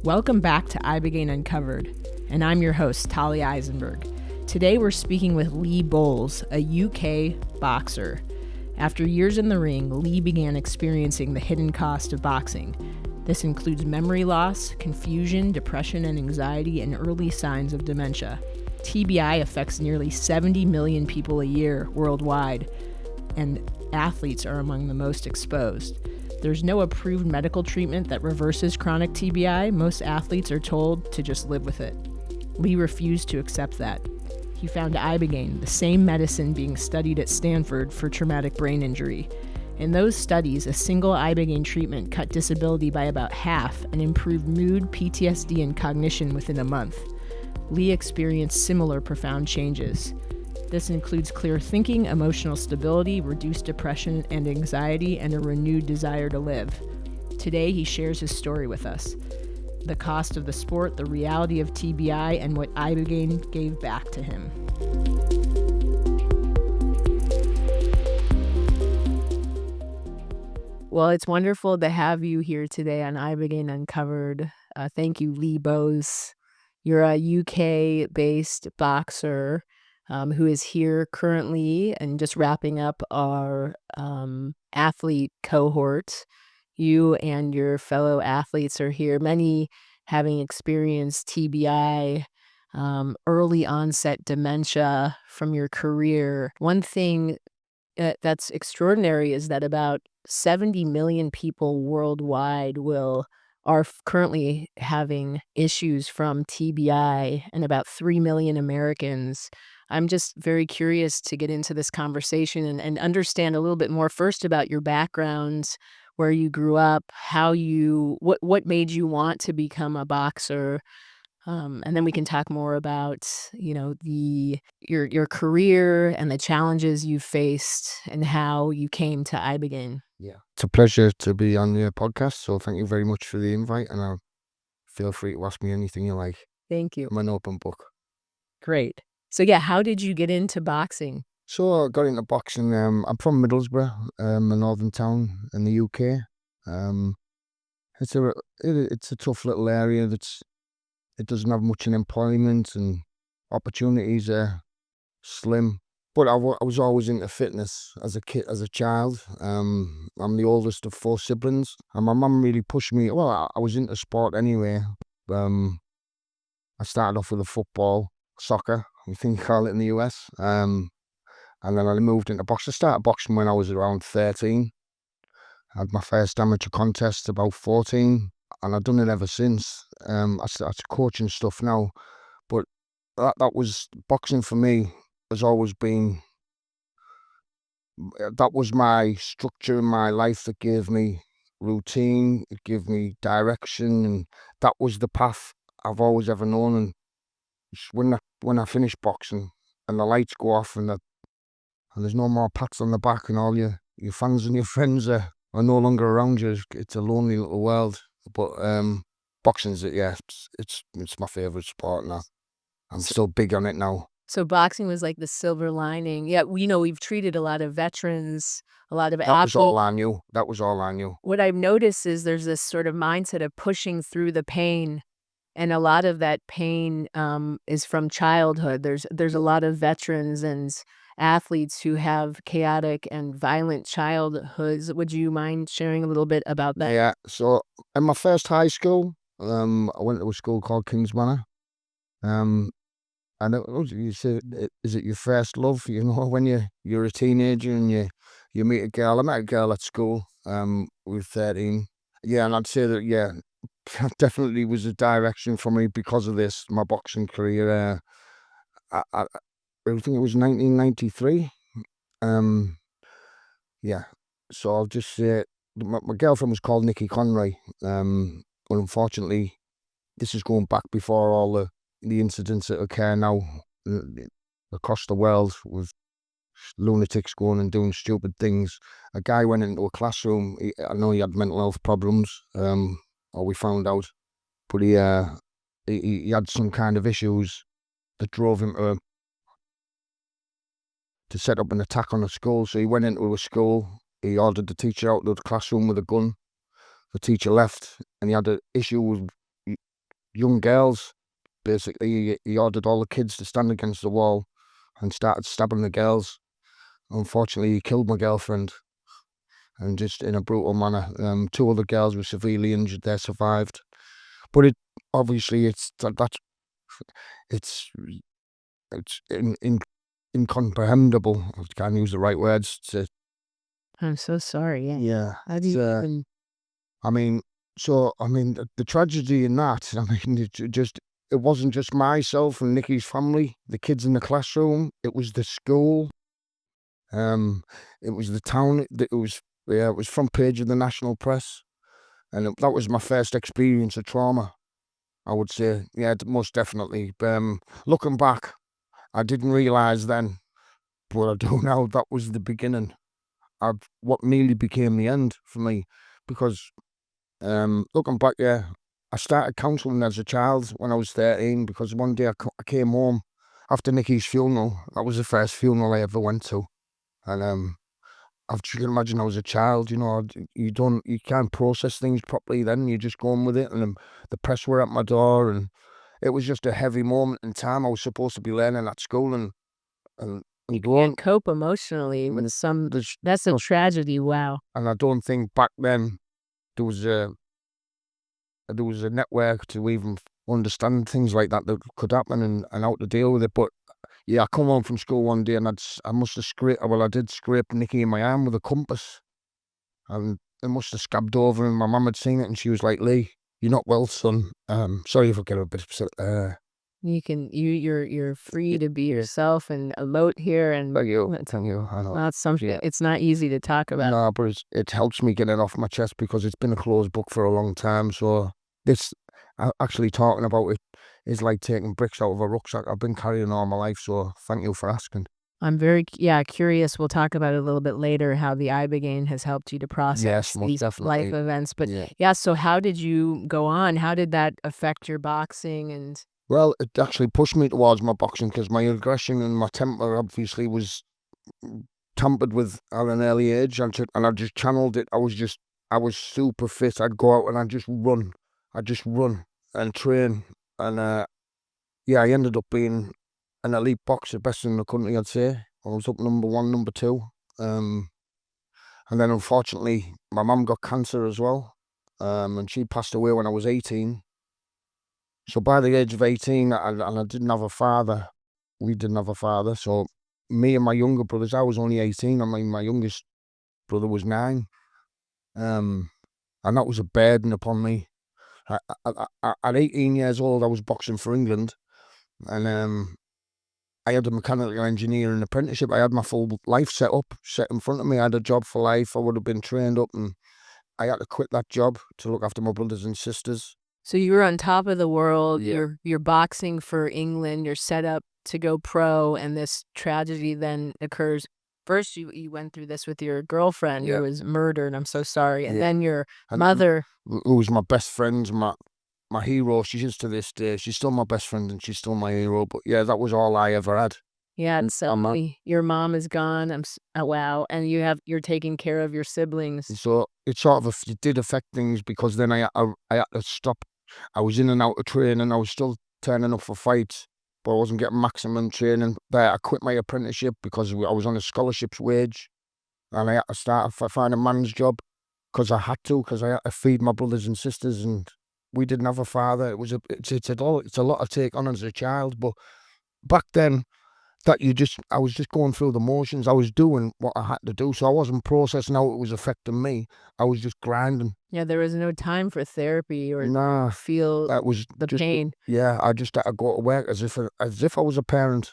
Welcome back to Ibogaine Uncovered, and I'm your host, Talia Eisenberg. Today we're speaking with Lee Bowles, a UK boxer. After years in the ring, Lee began experiencing the hidden cost of boxing. This includes memory loss, confusion, depression and anxiety, and early signs of dementia. TBI affects nearly 70 million people a year worldwide, and athletes are among the most exposed. There's no approved medical treatment that reverses chronic TBI. Most athletes are told to just live with it. Lee refused to accept that. He found Ibogaine, the same medicine being studied at Stanford for traumatic brain injury. In those studies, a single Ibogaine treatment cut disability by about half and improved mood, PTSD, and cognition within a month. Lee experienced similar profound changes. This includes clear thinking, emotional stability, reduced depression and anxiety, and a renewed desire to live. Today, he shares his story with us. The cost of the sport, the reality of TBI, and what Ibogaine gave back to him. Well, it's wonderful to have you here today on Ibogaine Uncovered. Thank you, Lee Bowles. You're a UK-based boxer who is here currently and just wrapping up our athlete cohort. You and your fellow athletes are here, many having experienced TBI, early onset dementia from your career. One thing that's extraordinary is that about 70 million people worldwide are currently having issues from TBI, and about 3 million Americans. I'm just very curious to get into this conversation and understand a little bit more first about your background, where you grew up, what made you want to become a boxer, and then we can talk more about, your career and the challenges you faced and how you came to Ibogaine. Yeah, it's a pleasure to be on your podcast. So thank you very much for the invite, and feel free to ask me anything you like. Thank you. I'm an open book. Great. So yeah, how did you get into boxing? So I got into boxing. I'm from Middlesbrough, a northern town in the UK. It's a tough little area. It doesn't have much in employment, and opportunities are slim. But I was always into fitness as a child. I'm the oldest of 4 siblings, and my mum really pushed me. Well, I was into sport anyway. I started off with football, soccer, I think you call it in the US. And then I moved into boxing. I started boxing when I was around 13. I had my first amateur contest about 14, and I've done it ever since. I started coaching stuff now, but that was boxing for me. Has always been, that was my structure in my life that gave me routine, it gave me direction, and that was the path I've always ever known. And when I finish boxing and the lights go off and there's no more pats on the back and all your fans and your friends are no longer around you, it's a lonely little world. But boxing's it's my favourite sport now. I'm still big on it now. So boxing was like the silver lining. Yeah, we've treated a lot of veterans, a lot of That was all I knew. What I've noticed is there's this sort of mindset of pushing through the pain, and a lot of that pain is from childhood. There's a lot of veterans and athletes who have chaotic and violent childhoods. Would you mind sharing a little bit about that? Yeah. So in my first high school, I went to a school called King's Manor. And you say, is it your first love? When you're a teenager and you meet a girl. I met a girl at school. We were 13. Yeah, and I'd say that definitely was a direction for me because of this. My boxing career. I think it was 1993. Yeah. So I'll just say my girlfriend was called Nikki Conroy. But unfortunately, this is going back before all the incidents that occur now across the world with lunatics going and doing stupid things. A guy went into a classroom. I know he had mental health problems, or we found out, but he had some kind of issues that drove him to set up an attack on a school. So he went into a school. He ordered the teacher out of the classroom with a gun. The teacher left, and he had an issue with young girls. Basically, he ordered all the kids to stand against the wall and started stabbing the girls. Unfortunately, he killed my girlfriend, and just in a brutal manner. Two other girls were severely injured. They survived, but it's incomprehensible. I can't use the right words to. I'm so sorry. Yeah. How do you even... The tragedy in that, it wasn't just myself and Nikki's family, the kids in the classroom, it was the school, it was the town, it was front page of the national press, and that was my first experience of trauma, I would say. Yeah, most definitely. Looking back, I didn't realise then, but I do now, that was the beginning of what nearly became the end for me, because looking back, I started counselling as a child when I was 13, because one day I came home after Nikki's funeral. That was the first funeral I ever went to, and as you can imagine, I was a child. You can't process things properly then. You're just going with it, and the press were at my door, and it was just a heavy moment in time. I was supposed to be learning at school, and you can't cope emotionally with that's a tragedy. Wow. And I don't think back then there was a network to even understand things like that could happen, and how to deal with it. But yeah, I come home from school one day, and I must have I did scrape Nikki in my arm with a compass, and it must have scabbed over, and my mum had seen it, and she was like, "Lee, you're not well, son." Sorry if I get a bit you're free to be yourself and emote here, and thank you. I know. That's something. Yeah. It's not easy to talk about. No, but it helps me get it off my chest, because it's been a closed book for a long time. So this, actually talking about it, is like taking bricks out of a rucksack I've been carrying all my life. So thank you for asking. I'm very curious. We'll talk about it a little bit later, how the Ibogaine has helped you to process these life events. But so how did you go on? How did that affect your boxing? And well, it actually pushed me towards my boxing, because my aggression and my temper obviously was tampered with at an early age, and I just channeled it. I was super fit. I'd go out and I'd just run and train, and I ended up being an elite boxer, best in the country, I'd say. I was up number 1, number 2, and then unfortunately my mum got cancer as well, and she passed away when I was 18. So by the age of 18, and I didn't have a father. We didn't have a father, so me and my younger brothers, I was only 18. I mean, my youngest brother was 9. And that was a burden upon me. At 18 years old, I was boxing for England, and I had a mechanical engineering apprenticeship. I had my full life set in front of me. I had a job for life. I would have been trained up, and I had to quit that job to look after my brothers and sisters. So you were on top of the world. Yeah. You're boxing for England. You're set up to go pro, and this tragedy then occurs. First, you went through this with your girlfriend who was murdered. I'm so sorry. And then your mother, who was my best friend, my hero. She is to this day. She's still my best friend, and she's still my hero. But yeah, that was all I ever had. Yeah, and so your mom is gone. Wow, and you're taking care of your siblings. So it did affect things, because then I had to stop. I was in and out of training. I was still turning up for fights, but I wasn't getting maximum training. But I quit my apprenticeship because I was on a scholarship's wage, and I had to start find a man's job, because I had to, because I had to feed my brothers and sisters, and we didn't have a father. It's a lot to take on as a child. But back then, I was just going through the motions. I was doing what I had to do, so I wasn't processing how it was affecting me. I was just grinding. Yeah, there was no time for therapy or feel the pain. Yeah, I just had to go to work as if I was a parent.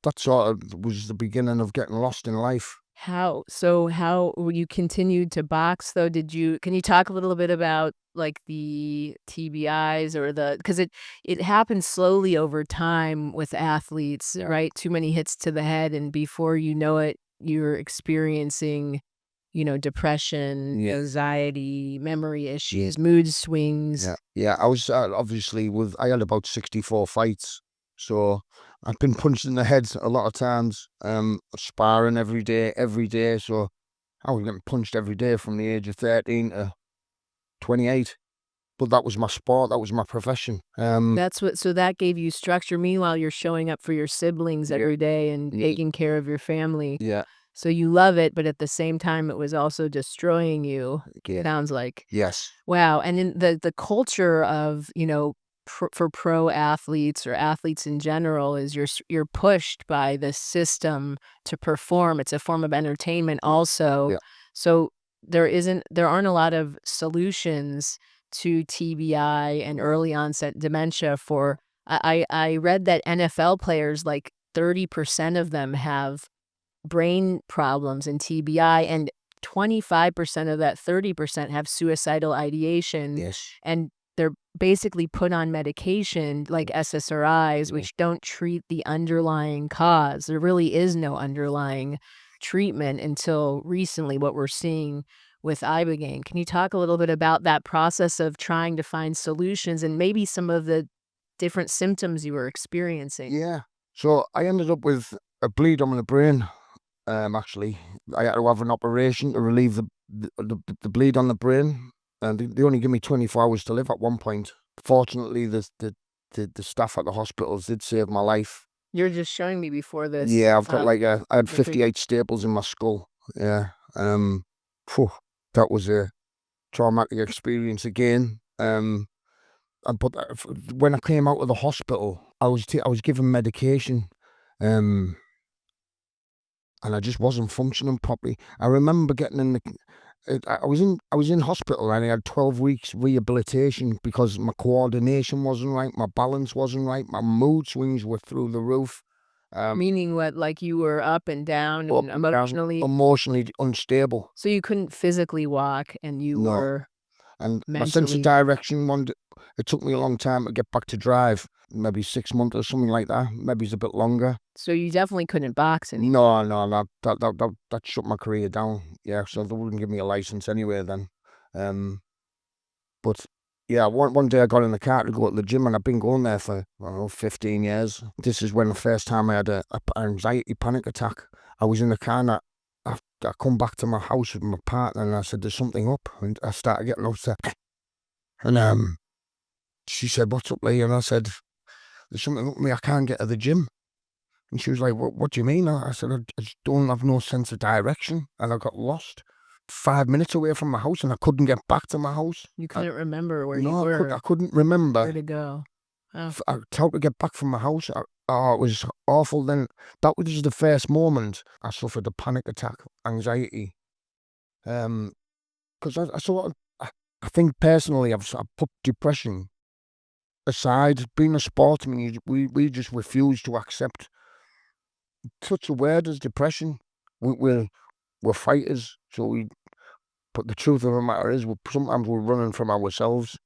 That sort of was the beginning of getting lost in life. How you continued to box though? Can you talk a little bit about like the TBIs or because it happens slowly over time with athletes, right? Too many hits to the head, and before you know it, you're experiencing, depression, anxiety, memory issues, mood swings. Yeah. I was obviously I had about 64 fights. So I've been punched in the head a lot of times, sparring every day. So I was getting punched every day from the age of 13 to 28. but that was my sport. That was my profession. So that gave you structure. Meanwhile, you're showing up for your siblings every day and taking care of your family. Yeah. So you love it, but at the same time, it was also destroying you. Yeah. Sounds like. Yes. Wow. And in the culture of, for pro athletes or athletes in general is you're pushed by the system to perform. It's a form of entertainment also. Yeah. So there aren't a lot of solutions to TBI and early onset dementia for I read that NFL players, like 30% of them have brain problems and TBI, and 25% of that 30% have suicidal ideation. Yes. And they're basically put on medication like SSRIs, which don't treat the underlying cause. There really is no underlying treatment until recently, what we're seeing with Ibogaine. Can you talk a little bit about that process of trying to find solutions and maybe some of the different symptoms you were experiencing? Yeah. So I ended up with a bleed on the brain. Actually, I had to have an operation to relieve the bleed on the brain, and they only give me 24 hours to live at one point. Fortunately, the staff at the hospitals did save my life. You're just showing me before this. Yeah, I've got I had 58 staples in my skull. Yeah. That was a traumatic experience again. But when I came out of the hospital, I was given medication, and I just wasn't functioning properly. I remember getting in I was in hospital, and I had 12 weeks rehabilitation because my coordination wasn't right, my balance wasn't right, my mood swings were through the roof. Meaning what, like you were up and down Up and and down, emotionally? emotionally unstable. So you couldn't physically walk and you No. were And my sense of mentally. direction, it took me a long time to get back to drive, maybe 6 months or something like that. Maybe it's a bit longer. So you definitely couldn't box anymore. No, that shut my career down. Yeah, so they wouldn't give me a license anyway then. But yeah, one day I got in the car to go to the gym, and I've been going there for, I don't know, 15 years. This is when the first time I had an anxiety panic attack. I was in the car, and I come back to my house with my partner, and I said, "There's something up," and I started getting upset. And she said, "What's up, Lee?" And I said, "There's something up with me. I can't get to the gym." And she was like, "What do you mean?" I said, "I just don't have no sense of direction, and I got lost 5 minutes away from my house, and I couldn't get back to my house." You couldn't remember where you No, were, I couldn't remember where to go. Oh. how to get back from my house. It was awful. Then that was the first moment I suffered a panic attack, anxiety. Because I think personally, I've put depression aside. Being a sportsman, we just refuse to accept such a word as depression. We're fighters, so but the truth of the matter is, sometimes we're running from ourselves,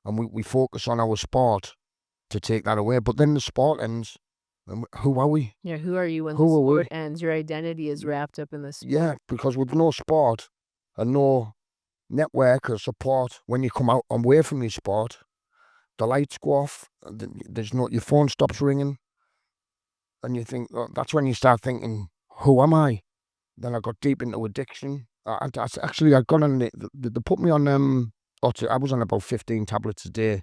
and we focus on our sport to take that away. But then the sport ends, and who are we? Yeah, who are you when the Who are we? sport ends? Your identity is wrapped up in the sport. Yeah, because with no sport and no network or support, when you come out away from your sport, the lights go off, your phone stops ringing, and you think, that's when you start thinking, who am I? Then I got deep into addiction. I got on, they put me on, I was on about 15 tablets a day,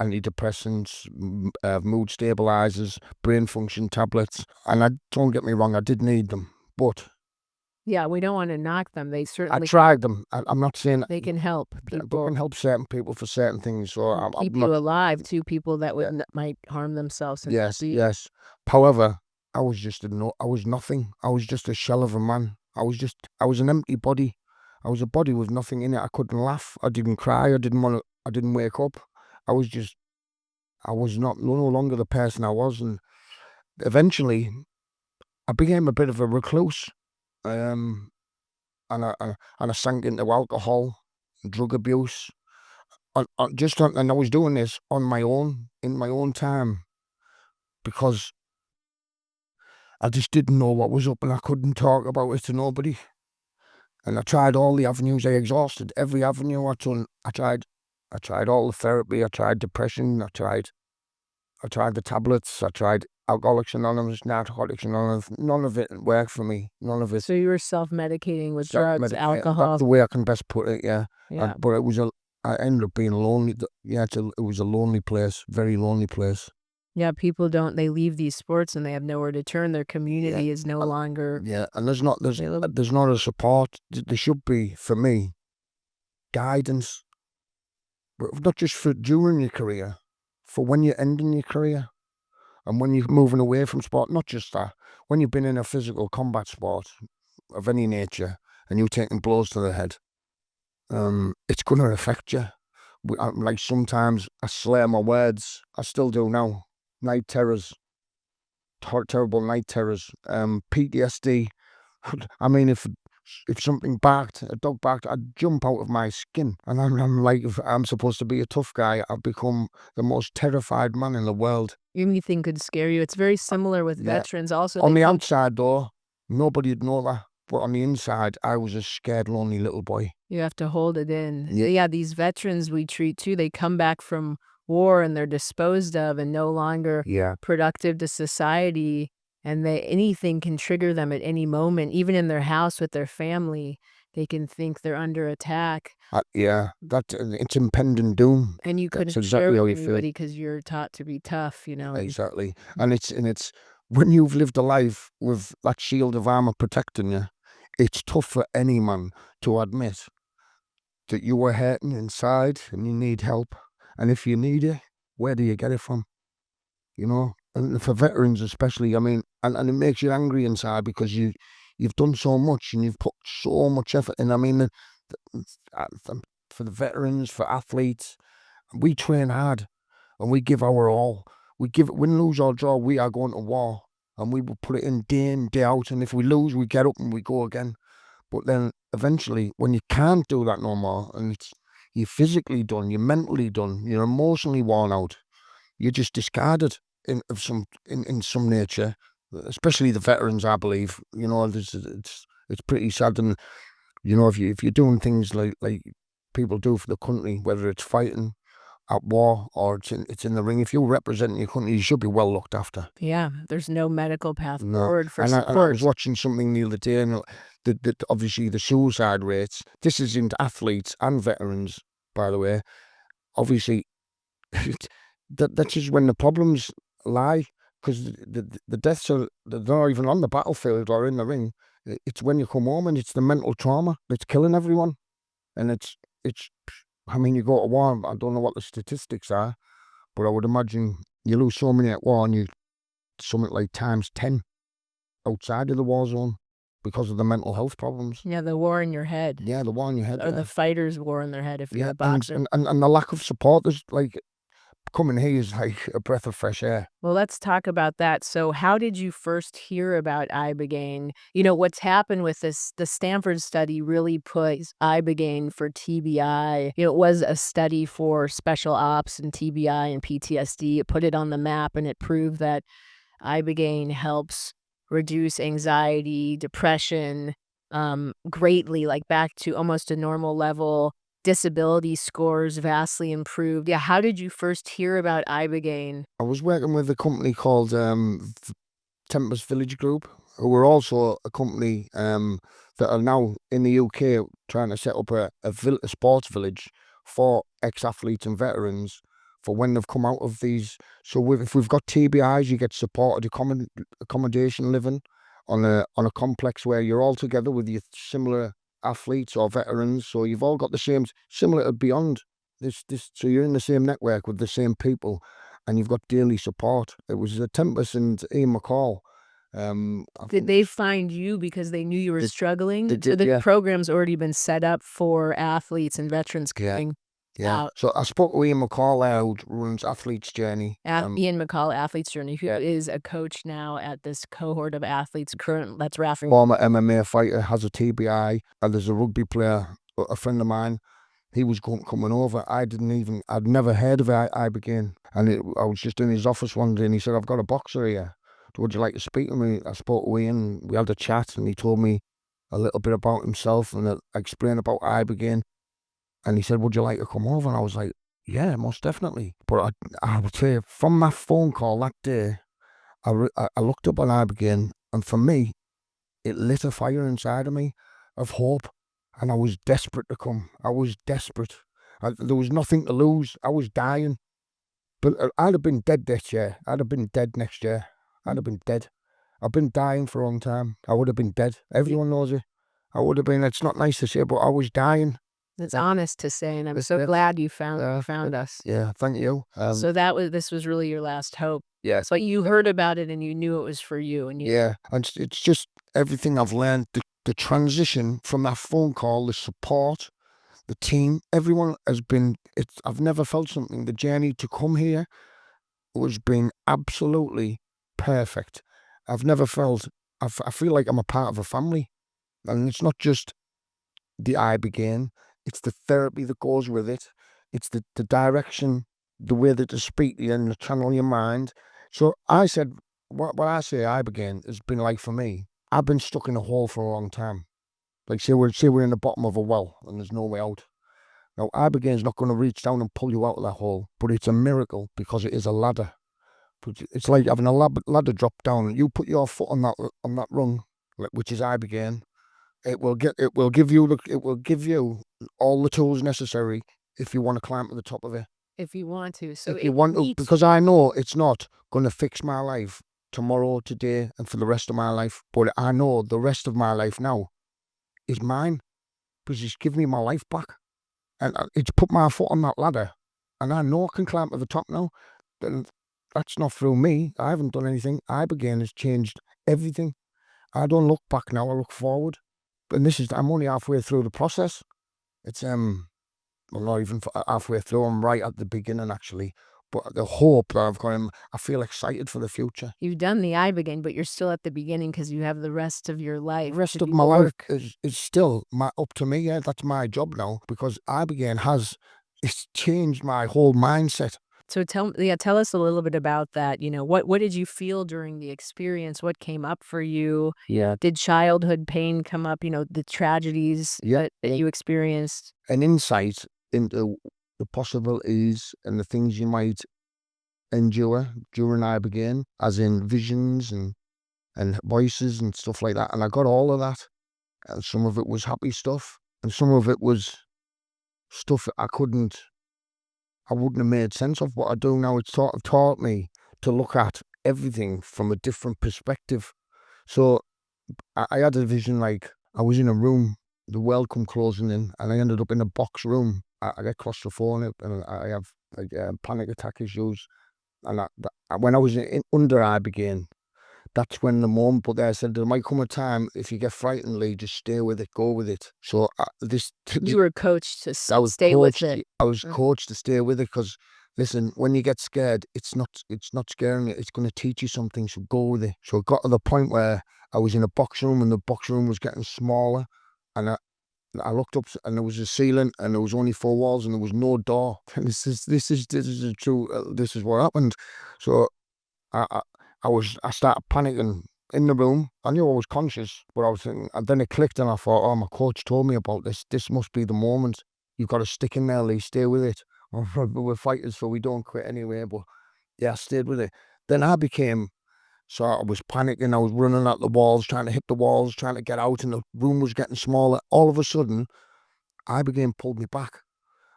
antidepressants, mood stabilizers, brain function tablets. And don't get me wrong, I did need them, but Yeah, we don't want to knock them. They I certainly tried them. I'm not saying they can help they people, can help certain people for certain things. So I'm keep not. you alive too. People that might harm themselves. Yes. However, I was nothing. I was just a shell of a man. I was an empty body. I was a body with nothing in it. I couldn't laugh. I didn't cry. I didn't wake up. I was no longer the person I was. And eventually I became a bit of a recluse. And I sank into alcohol, drug abuse. And I was doing this on my own, in my own time, because I just didn't know what was up, and I couldn't talk about it to nobody. And I tried all the avenues. I exhausted every avenue. I tried all the therapy. I tried depression. I tried the tablets. I tried Alcoholics Anonymous, Narcotics Anonymous. None of it worked for me. None of it. So you were self-medicating with drugs, alcohol. That's the way I can best put it. Yeah. Yeah. But it was I ended up being lonely. Yeah, it was a lonely place, very lonely place. Yeah, people they leave these sports and they have nowhere to turn. Their community is no longer. Yeah, and there's not a support. There should be, for me, guidance, but not just for during your career, for when you're ending your career and when you're moving away from sport. Not just that, when you've been in a physical combat sport of any nature and you're taking blows to the head, it's going to affect you. Like sometimes I slur my words. I still do now. Night terrors, terrible night terrors, PTSD. I mean, if something barked, a dog barked, I'd jump out of my skin. And I'm like, if I'm supposed to be a tough guy, I've become the most terrified man in the world. Anything could scare you. It's very similar with veterans also. On the outside, though, nobody'd know that. But on the inside, I was a scared, lonely little boy. You have to hold it in. Yeah, these veterans we treat too, they come back from war and they're disposed of and no longer productive to society. And anything can trigger them at any moment, even in their house with their family. They can think they're under attack. It's impending doom. And you couldn't share with anybody because you're taught to be tough, Exactly. And it's when you've lived a life with that shield of armor protecting you, it's tough for any man to admit that you were hurting inside and you need help. And if you need it, where do you get it from? And for veterans especially, I mean, and it makes you angry inside because you've done so much and you've put so much effort in. I mean, for the veterans, for athletes, we train hard and we give our all. Win, lose or draw, we are going to war and we will put it in day out. And if we lose, we get up and we go again. But then eventually, when you can't do that no more, and you're physically done, you're mentally done, you're emotionally worn out, you're just discarded in some nature. Especially the veterans, I believe. It's pretty sad. And if you're doing things like people do for the country, whether it's fighting at war or it's in the ring, if you're representing your country, you should be well looked after. Yeah, there's no medical path forward for support. I was watching something the other day, and obviously the suicide rates, this is in athletes and veterans, by the way, obviously, that's just when the problems lie, because the deaths they're not even on the battlefield or in the ring. It's when you come home and it's the mental trauma that's killing everyone. And it's I mean, you go to war, I don't know what the statistics are, but I would imagine you lose so many at war and you something like times 10 outside of the war zone because of the mental health problems. Yeah, the war in your head. Yeah, the war in your head. Or the fighter's war in their head if you're a boxer. And the lack of support is like, coming here is like a breath of fresh air. Well, let's talk about that. So how did you first hear about Ibogaine? What's happened with this, the Stanford study really puts Ibogaine for TBI. It was a study for special ops and TBI and PTSD. It put it on the map and it proved that Ibogaine helps reduce anxiety, depression, greatly, like back to almost a normal level. Disability scores vastly improved. Yeah, how did you first hear about Ibogaine? I was working with a company called Tempest Village Group, who were also a company that are now in the UK trying to set up a sports village for ex-athletes and veterans for when they've come out of these. So if we've got TBIs, you get supported accommodation living on a complex where you're all together with your similar athletes or veterans, so you've all got the same, similar to Beond. So you're in the same network with the same people, and you've got daily support. It was Tempest and Ian McCall. Did they find you because they knew you were struggling? The program's already been set up for athletes and veterans coming. Yeah. So I spoke to Ian McCall there, who runs Athlete's Journey. Ian McCall, Athlete's Journey, who is a coach now at this cohort of athletes. That's Rafa. Former MMA fighter, has a TBI, and there's a rugby player, a friend of mine. He was coming over. I'd never heard of Ibogaine. And I was just in his office one day and he said, I've got a boxer here. Would you like to speak to me? I spoke to Ian, we had a chat, and he told me a little bit about himself, and I explained about Ibogaine. And he said, would you like to come over? And I was like, yeah, most definitely. But I would say, from my phone call that day, I looked up on Ibogaine, and for me, it lit a fire inside of me of hope. And I was desperate to come. I was desperate. There was nothing to lose. I was dying. But I'd have been dead this year. I'd have been dead next year. I'd have been dead. I've been dying for a long time. I would have been dead. Everyone knows it. I would have been. It's not nice to say, but I was dying. It's honest to say, and I'm so glad you found us. Yeah, thank you. So this was really your last hope. Yeah. But you heard about it and you knew it was for you. And yeah, and it's just everything I've learned. The transition from that phone call, the support, the team, everyone has been. I've never felt something. The journey to come here was been absolutely perfect. I've never felt. I feel like I'm a part of a family, and it's not just the Ibogaine. It's the therapy that goes with it. It's the direction, the way that to speak to you and to channel your mind. So I said, what I say Ibogaine has been like for me. I've been stuck in a hole for a long time. Like say we're in the bottom of a well and there's no way out. Now Ibogaine's not going to reach down and pull you out of that hole, but it's a miracle because it is a ladder. It's like having a ladder drop down. You put your foot on that rung, which is Ibogaine. It will give you all the tools necessary if you want to climb to the top of it. If you want to. So if you want to, because I know it's not going to fix my life tomorrow, today, and for the rest of my life. But I know the rest of my life now is mine because it's given me my life back, and it's put my foot on that ladder, and I know I can climb to the top now. And that's not through me. I haven't done anything. Ibogaine has changed everything. I don't look back now. I look forward. And I'm only halfway through the process. It's I'm not even halfway through. I'm right at the beginning actually. But the hope that I've got, I feel excited for the future. You've done the Ibogaine, but you're still at the beginning because you have the rest of your life. The rest of my life is still up to me. Yeah, that's my job now because Ibogaine it's changed my whole mindset. So tell us a little bit about that. You know, what did you feel during the experience? What came up for you? Yeah. Did childhood pain come up? You know, the tragedies that you experienced? An insight into the possibilities and the things you might endure during Ibogaine, as in visions and voices and stuff like that. And I got all of that. And some of it was happy stuff, and some of it was stuff I wouldn't have made sense of what I do now. It's sort of taught me to look at everything from a different perspective. So I had a vision like I was in a room, the world come closing in, and I ended up in a box room. I get claustrophobic and I have like panic attack issues. And when I was under Ibogaine, that's when the moment put there said there might come a time if you get frightened, Lee, just stay with it, go with it. So you were coached to stay with it. I was coached to stay with it because listen, when you get scared, it's not scaring you. It's going to teach you something. So go with it. So it got to the point where I was in a box room and the box room was getting smaller, and I looked up and there was a ceiling and there was only 4 walls and there was no door. And this is true. This is what happened. So I started panicking in the room. I knew I was conscious, but I was thinking, and then it clicked and I thought, oh, my coach told me about this. This must be the moment. You've got to stick in there, Lee, stay with it. We're fighters, so we don't quit anyway. But yeah, I stayed with it. Then I was panicking. I was running at the walls, trying to hit the walls, trying to get out, and the room was getting smaller. All of a sudden, Ibogaine pulled me back,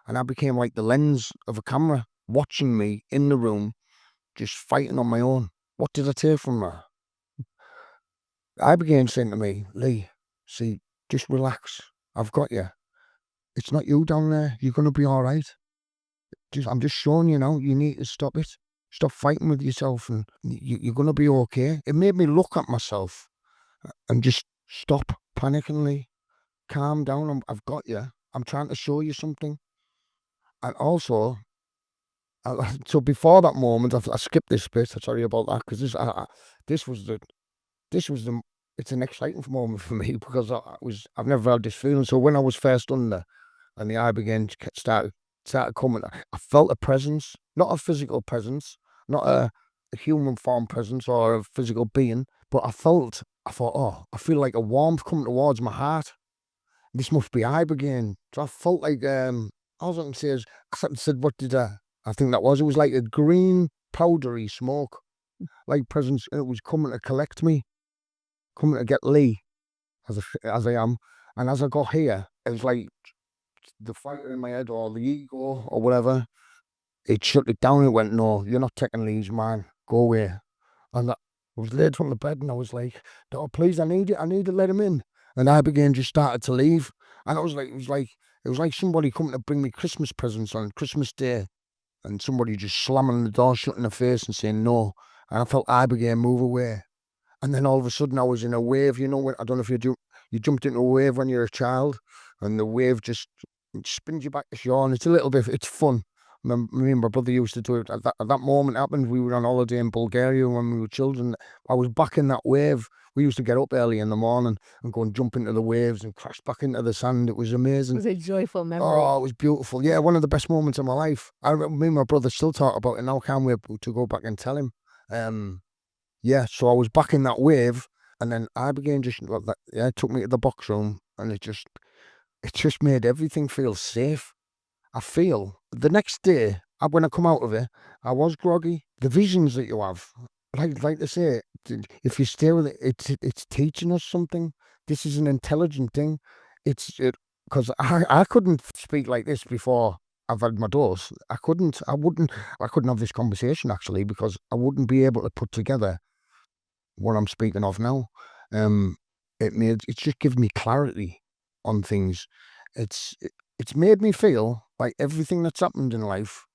and I became like the lens of a camera, watching me in the room, just fighting on my own. What did I take from that? Ibogaine saying to me, Lee, see, just relax. I've got you. It's not you down there. You're going to be all right. I'm just showing you now, you need to stop it. Stop fighting with yourself and you're going to be okay. It made me look at myself and just stop panicking, Lee. Calm down. I've got you. I'm trying to show you something. And also, so before that moment, I skipped this bit. Sorry about that, because it's an exciting moment for me because I've never had this feeling. So when I was first under and the Ibogaine started coming, I felt a presence, not a physical presence, not a human form presence or a physical being, but I thought, oh, I feel like a warmth coming towards my heart. This must be Ibogaine. So I felt like, all I can say is, I said, what did I think that was? It was like a green, powdery smoke, like presence, and it was coming to collect me, coming to get Lee, as I am. And as I got here, it was like the fighter in my head or the ego or whatever, it shut it down. It went, no, you're not taking Lee's man. Go away. And I was laid from the bed and I was like, "Oh, please, I need to let him in." And Ibogaine just started to leave. And it was like somebody coming to bring me Christmas presents on Christmas Day, and somebody just slamming the door shut in the face and saying no. And I felt Ibogaine move away. And then all of a sudden I was in a wave, you know, I don't know if you jumped into a wave when you're a child, and the wave just spins you back to shore, and it's fun. Me and my brother used to do it. At that moment happened, we were on holiday in Bulgaria when we were children. I was back in that wave. We used to get up early in the morning and go and jump into the waves and crash back into the sand. It was amazing. It was a joyful memory. Oh, it was beautiful. Yeah, one of the best moments of my life. Me and my brother still talk about it now. Can't wait to go back and tell him. Yeah, so I was back in that wave, and then Ibogaine just took me to the box room, and it just made everything feel safe. I feel the next day, when I come out of it, I was groggy. The visions that you have, like they say, if you stay with it, it's teaching us something. This is an intelligent thing. Because I couldn't speak like this before I've had my dose. I couldn't have this conversation actually, because I wouldn't be able to put together what I'm speaking of now. It's just given me clarity on things. It's made me feel like everything that's happened in life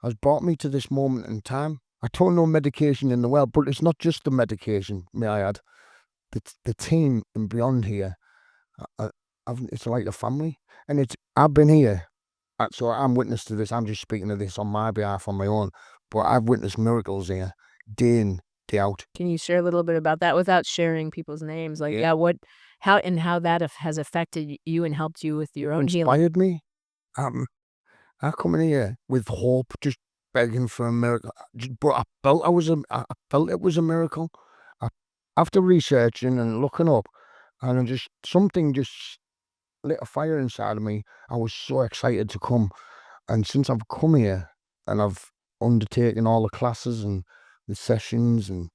has brought me to this moment in time. I don't know medication in the world, but it's not just the medication, may I add. The team in Beond here, it's like a family, and I've been here, so I'm witness to this. I'm just speaking of this on my behalf, on my own, but I've witnessed miracles here, day in, day out. Can you share a little bit about that without sharing people's names? Like, how that has affected you and helped you with your own healing? Inspired me. I come in here with hope, just begging for a miracle. But I felt it was a miracle. After researching and looking up, and something just lit a fire inside of me. I was so excited to come, and since I've come here and I've undertaken all the classes and the sessions and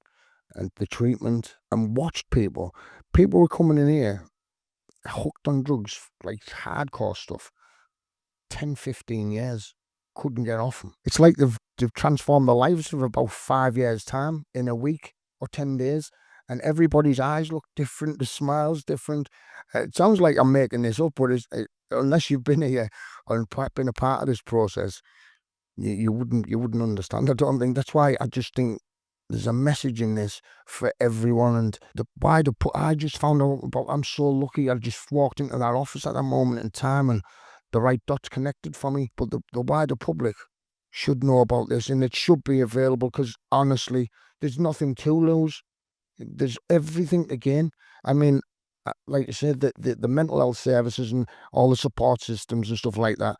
the treatment and watched people were coming in here hooked on drugs, like hardcore stuff, 10, 15 years, couldn't get off them. It's like they've transformed their lives of about 5 years' time in a week or 10 days. And everybody's eyes look different, the smile's different. It sounds like I'm making this up, but unless you've been here and been a part of this process, you wouldn't understand. I don't think. That's why I just think there's a message in this for everyone. And I just found out about. I'm so lucky. I just walked into that office at that moment in time, and the right dots connected for me. But the wider public should know about this, and it should be available, because honestly, there's nothing to lose. There's everything to gain. I mean, like I said, the mental health services and all the support systems and stuff like that,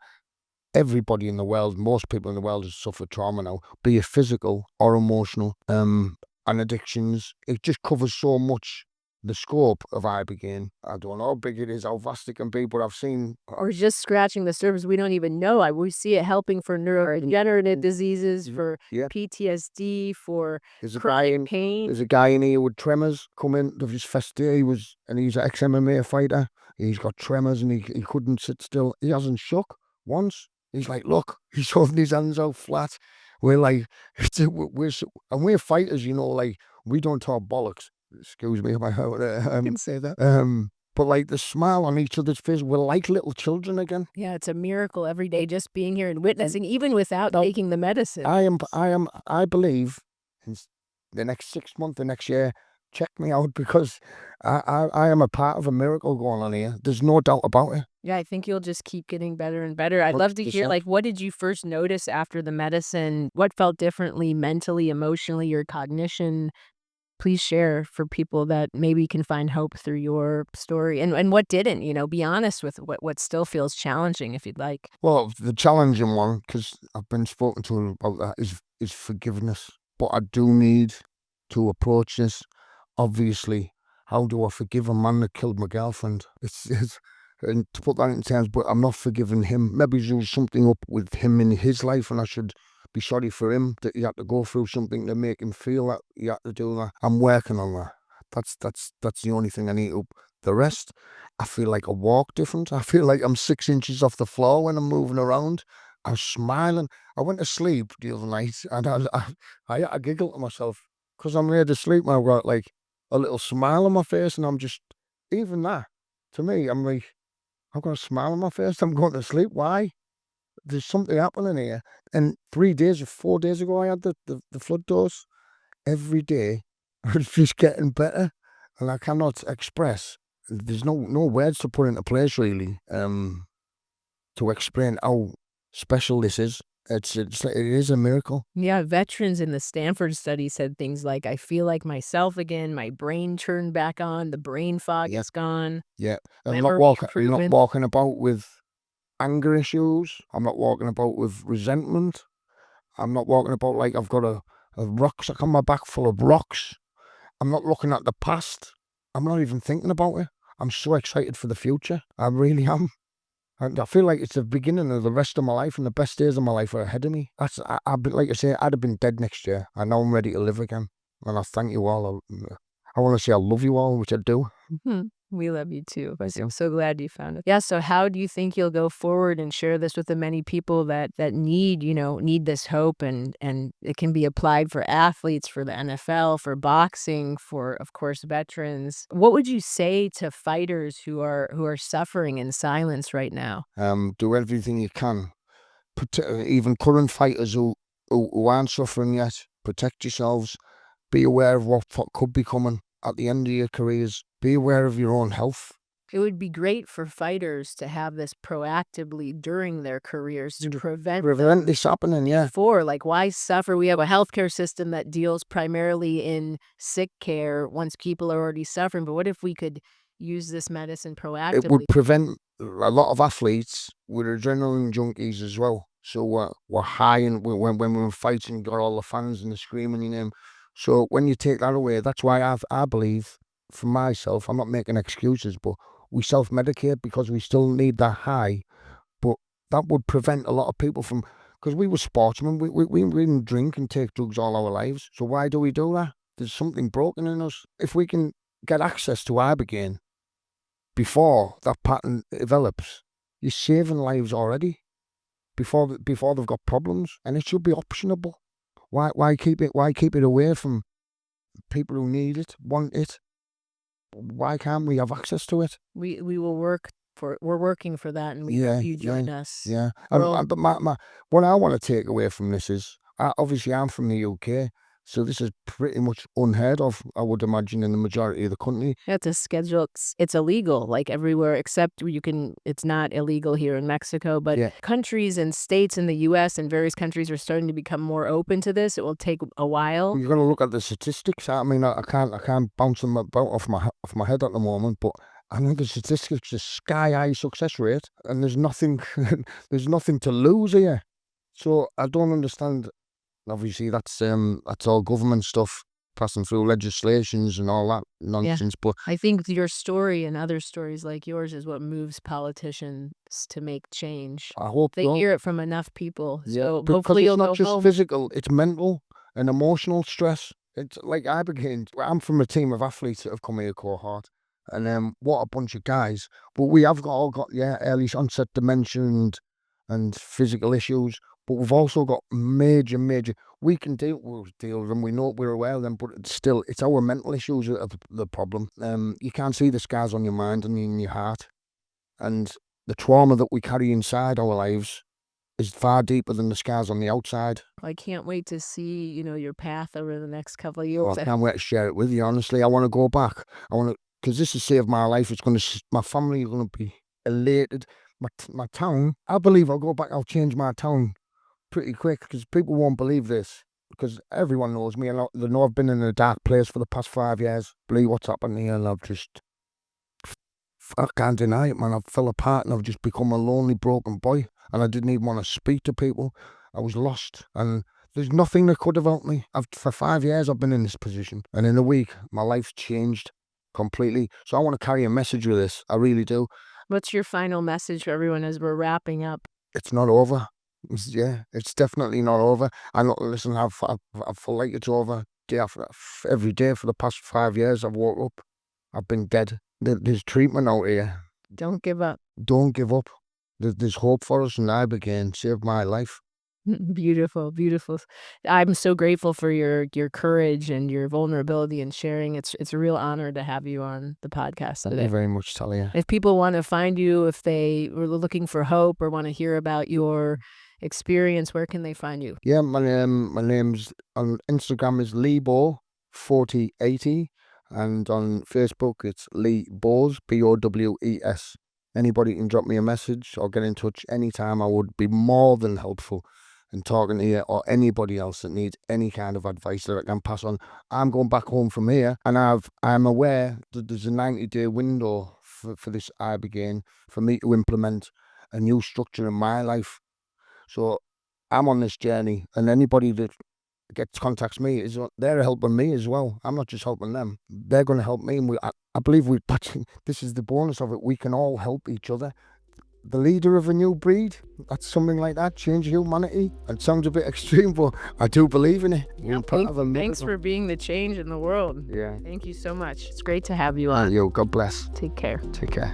everybody in the world, most people in the world have suffered trauma now, be it physical or emotional, and addictions. It just covers so much. The scope of Ibogaine, I don't know how big it is, how vast it can be, but I've seen... Or just scratching the surface. We don't even know. We see it helping for neurodegenerative diseases, for PTSD, for chronic pain. There's a guy in here with tremors come in of his first day. He's an ex-MMA fighter. He's got tremors and he couldn't sit still. He hasn't shook once. He's like, look, he's holding his hands out flat. We're like, we're fighters, you know, like, we don't talk bollocks. Excuse me if I can say that. But like the smile on each other's face, we're like little children again. Yeah, it's a miracle every day just being here and witnessing, even without taking the medicine. I believe in the next 6 months, the next year, check me out, because I am a part of a miracle going on here. There's no doubt about it. Yeah, I think you'll just keep getting better and better. I'd love to hear, like, what did you first notice after the medicine? What felt differently mentally, emotionally, your cognition? Please share for people that maybe can find hope through your story, and what didn't, be honest with what still feels challenging, if you'd like. Well, the challenging one, because I've been spoken to about that, is forgiveness. But I do need to approach this. Obviously, how do I forgive a man that killed my girlfriend? And to put that in terms, but I'm not forgiving him. Maybe there was something up with him in his life, and I should be sorry for him that he had to go through something to make him feel that he had to do that. I'm working on that. That's the only thing I need to the rest. I feel like I walk different. I feel like I'm 6 inches off the floor when I'm moving around. I'm smiling. I went to sleep the other night and I giggled to myself because I'm ready to sleep and I've got like a little smile on my face and I'm just, even that, to me, I'm like, I've got a smile on my face. I'm going to sleep. Why? There's something happening here. And 3 days or 4 days ago, I had the flood dose. Every day, it's just getting better. And I cannot express. There's no words to put into place, really, to explain how special this is. It is a miracle. Yeah, veterans in the Stanford study said things like, I feel like myself again, my brain turned back on, the brain fog Yeah. is gone. Yeah. I'm Memory not improvement. walking about with anger issues. I'm not walking about with resentment. I'm not walking about like I've got a rucksack on my back full of rocks. I'm not looking at the past. I'm not even thinking about it. I'm so excited for the future. I really am. And I feel like it's the beginning of the rest of my life, and the best days of my life are ahead of me. Like I say, I'd have been dead next year. I know I'm ready to live again. And I thank you all. I want to say I love you all, which I do. We love you too. Thank you. I'm so glad you found it. Yeah. So how do you think you'll go forward and share this with the many people that need this hope, and it can be applied for athletes, for the NFL, for boxing, for, of course, veterans? What would you say to fighters who are suffering in silence right now? Do everything you can. Even current fighters who aren't suffering yet, protect yourselves. Be aware of what could be coming at the end of your careers. Be aware of your own health. It would be great for fighters to have this proactively during their careers to prevent this happening, yeah. before. Like, why suffer? We have a healthcare system that deals primarily in sick care once people are already suffering. But what if we could use this medicine proactively? It would prevent a lot of athletes with adrenaline junkies as well. So we're high and when we're fighting, got all the fans and the screaming your name. So when you take that away, that's why I believe, for myself, I'm not making excuses, but we self-medicate because we still need that high. But that would prevent a lot of people from, because we were sportsmen, we didn't drink and take drugs all our lives. So why do we do that? There's something broken in us. If we can get access to Ibogaine before that pattern develops, you're saving lives already before they've got problems, and it should be optionable. Why keep it away from people who need it, want it? Why can't we have access to it? We will work for. We're working for that, and we hope you join us. Yeah. Well- But what I want to take away from this is, obviously I'm from the UK, so this is pretty much unheard of, I would imagine, in the majority of the country. Yeah, it's a schedule. It's illegal, like everywhere except it's not illegal here in Mexico, but Yeah. countries and states in the US and various countries are starting to become more open to this. It will take a while. You're going to look at the statistics. I mean, I can't bounce them about off my head at the moment, but I know the statistics are sky high success rate, and there's nothing there's nothing to lose here. So I don't understand. Obviously, that's all government stuff, passing through legislations and all that nonsense. But I think your story and other stories like yours is what moves politicians to make change. I hope They hear it from enough people. So because hopefully it's you'll not go just home. physical; it's mental and emotional stress. It's like I'm from a team of athletes that have come here, cohort, and what a bunch of guys. But we have all got early onset dementia and physical issues. But we've also got major. We can deal with them. We know we're aware of them, but it's our mental issues that are the problem. You can't see the scars on your mind and in your heart, and the trauma that we carry inside our lives is far deeper than the scars on the outside. I can't wait to see, your path over the next couple of years. I can't wait to share it with you. Honestly, I want to go back. Because this has saved my life. My family are going to be elated. My town, I believe I'll go back. I'll change my town pretty quick, because people won't believe this, because everyone knows me and they know I've been in a dark place for the past 5 years. Believe what's happened here, and I can't deny it, man. I've fell apart and I've just become a lonely, broken boy, and I didn't even want to speak to people. I was lost, and there's nothing that could have helped me. For 5 years I've been in this position, and in a week my life's changed completely. So I want to carry a message with this. I really do. What's your final message for everyone as we're wrapping up? It's not over. It's definitely not over. Listen, I feel like it's over every day for the past 5 years. I've woke up I've been dead. There's treatment out here. Don't give up. Don't give up. There's hope for us, and Ibogaine saved my life. Beautiful, beautiful. I'm so grateful for your courage and your vulnerability and sharing. It's a real honor to have you on the podcast today. Thank you very much, Talia. If people want to find you, if they were looking for hope or want to hear about your experience, where can they find you? Yeah, my name's on Instagram is Leebo4080, and on Facebook it's Lee Bowes, Bowes. Anybody can drop me a message or get in touch anytime. I would be more than helpful in talking to you or anybody else that needs any kind of advice that I can pass on. I'm going back home from here, and I'm aware that there's a 90-day window for this Ibogaine for me to implement a new structure in my life. So I'm on this journey, and anybody that contacts me they're helping me as well. I'm not just helping them; they're going to help me. And I believe this is the bonus of it. We can all help each other. The leader of a new breed, that's something like that, change humanity. It sounds a bit extreme, but I do believe in it. Yeah, thanks for being the change in the world. Yeah. Thank you so much. It's great to have you on. God bless. Take care. Take care.